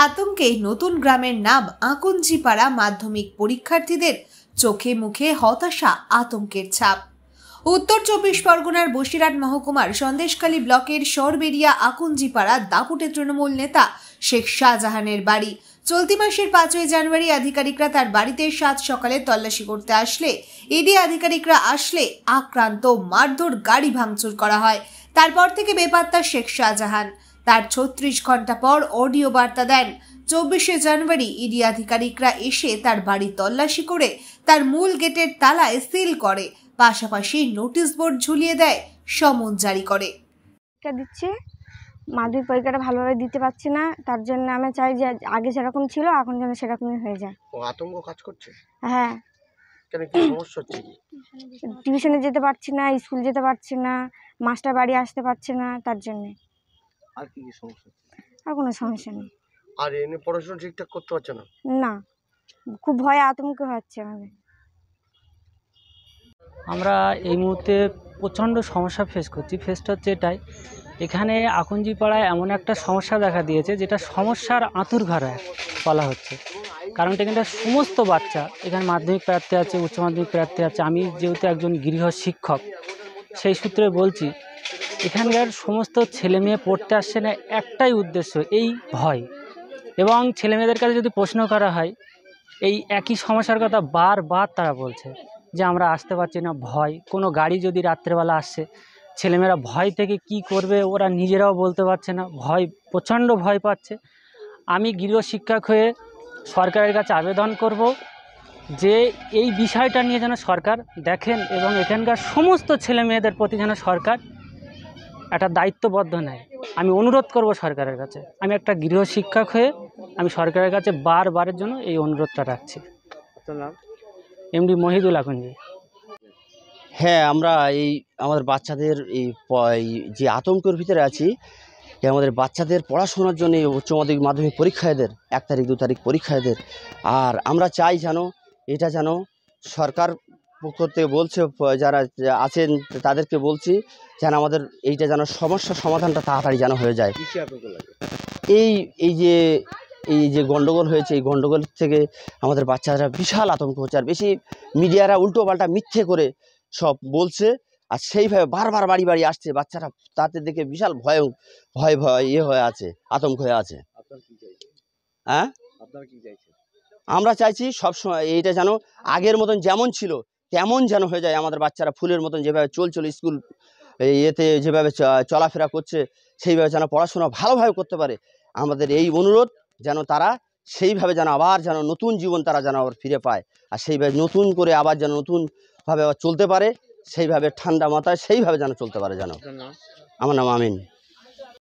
আতঙ্কে নতুন গ্রামের নাম আকুঞ্জিপাড়া। মাধ্যমিক পরীক্ষার্থীদের চোখে মুখে হতাশা, আতঙ্কের ছাপ। উত্তর চব্বিশ পরগনার বসিরহাট মহকুমার সন্দেশখালী ব্লকের সরবেরিয়া আকুঞ্জিপাড়া দাপুটে তৃণমূল নেতা শেখ শাহজাহানের বাড়ি। চলতি মাসের 5ই জানুয়ারি আধিকারিকরা তার বাড়িতে সাত সকালে তল্লাশি করতে আসলে ইডি আধিকারিকরা আসলে আক্রান্ত, মারধর, গাড়ি ভাঙচুর করা হয়। তারপর থেকে বেপাত্তা শেখ শাহজাহান। তার 36 ঘন্টা পর অডিও বার্তা দেন। 24শে জানুয়ারি ইডি আধিকারিকরা এসে তার বাড়ি তল্লাশি করে তার মূল গেটের তালায় সিল করে, পাশাপাশি নোটিশ বোর্ড ঝুলিয়ে দেয়, সমন জারি করে। দিচ্ছে মাধ্যমিক পরীক্ষাটা ভালোভাবে দিতে পারছি না, তার জন্য আমি চাই যে আগে যেরকম ছিল এখন যেন সেরকমই হয়ে যায়। আতঙ্ক কাজ করছে। হ্যাঁ, কেন, কি সমস্যা হচ্ছে? টিউশনে যেতে পারছি না, স্কুল যেতে পারছি না, মাস্টার বাড়ি আসতে পারছে না, তার জন্য। আর কি সমস্যা? আর কোনো সমস্যা নেই। আর এনে পড়াশোনা ঠিকঠাক করতে পারছে না? না, খুব ভয় আতঙ্ক হচ্ছে আমাদের। আমরা এই মুহূর্তে প্রচণ্ড সমস্যা ফেস করছি। ফেসটা হচ্ছে এটাই, এখানে আকুঞ্জিপাড়ায় এমন একটা সমস্যা দেখা দিয়েছে যেটা সমস্যার আঁতুড়ঘর বলা হচ্ছে। কারণটা এখানটা সমস্ত বাচ্চা, এখানে মাধ্যমিক প্রার্থী আছে, উচ্চ মাধ্যমিক প্রার্থী আছে। আমি যেহেতু একজন গৃহ শিক্ষক, সেই সূত্রে বলছি, এখানকার সমস্ত ছেলে মেয়ে পড়তে আসছে না একটাই উদ্দেশ্য, এই ভয়। এবং ছেলেমেয়েদের কাছে যদি প্রশ্ন করা হয়, এই একই সমস্যার কথা বারবার তারা বলছে যে আমরা আসতে পারছি না, ভয়। কোনো গাড়ি যদি রাত্রেবেলা আসছে, ছেলেমেয়েরা ভয় থেকে কি করবে ওরা নিজেরাও বলতে পারছে না, ভয়, প্রচণ্ড ভয় পাচ্ছে। আমি গৃহ শিক্ষক হয়ে সরকারের কাছে আবেদন করব যে এই বিষয়টা নিয়ে যেন সরকার দেখেন এবং এখানকার সমস্ত ছেলে মেয়েদের প্রতি যেন সরকার একটা দায়িত্ববদ্ধ নেয়। আমি অনুরোধ করব সরকারের কাছে। আমি একটা গৃহ শিক্ষক হয়ে আমি সরকারের কাছে বারবারের জন্য এই অনুরোধটা রাখছি। আপনার নাম? এমডি মহিদুল আকুঞ্জি। হ্যাঁ, আমরা এই আমাদের বাচ্চাদের এই যে আতঙ্কের ভিতরে আছি, আমাদের বাচ্চাদের পড়াশোনার জন্য উচ্চ মাধ্যমিক পরীক্ষা এদের 1 তারিখ 2 তারিখ পরীক্ষা এদের। আর আমরা চাই যেন এটা যেন সরকার পক্ষ থেকে বলছে, যারা আছেন তাদেরকে বলছি যেন আমাদের এইটা যেন সমস্যার সমাধানটা তাড়াতাড়ি যেন হয়ে যায়। এই যে গণ্ডগোল হয়েছে, এই গণ্ডগোল থেকে আমাদের বাচ্চারা বিশাল আতঙ্ক হচ্ছে। আর বেশি মিডিয়ারা উল্টো পাল্টা মিথ্যে করে সব বলছে, আর সেইভাবে বারবার বাড়ি বাড়ি আসছে বাচ্চারা, তাতে দেখে বিশাল ভয় হয়ে আছে, আতঙ্ক হয়ে আছে। হ্যাঁ, আমরা চাইছি সবসময় এইটা যেন আগের মতন যেমন ছিল তেমন যেন হয়ে যায়। আমাদের বাচ্চারা ফুলের মতন যেভাবে চলছিল স্কুল এতে যেভাবে চলাফেরা করছে, সেইভাবে যেন পড়াশোনা ভালোভাবে করতে পারে। আমাদের এই অনুরোধ যেন তারা সেইভাবে যেন আবার যেন নতুন জীবন তারা যেন আবার ফিরে পায়, আর সেইভাবে নতুন করে আবার যেন নতুনভাবে আবার চলতে পারে, সেইভাবে ঠান্ডা মাথায় সেইভাবে যেন চলতে পারে যেন। আমার নাম আমিন।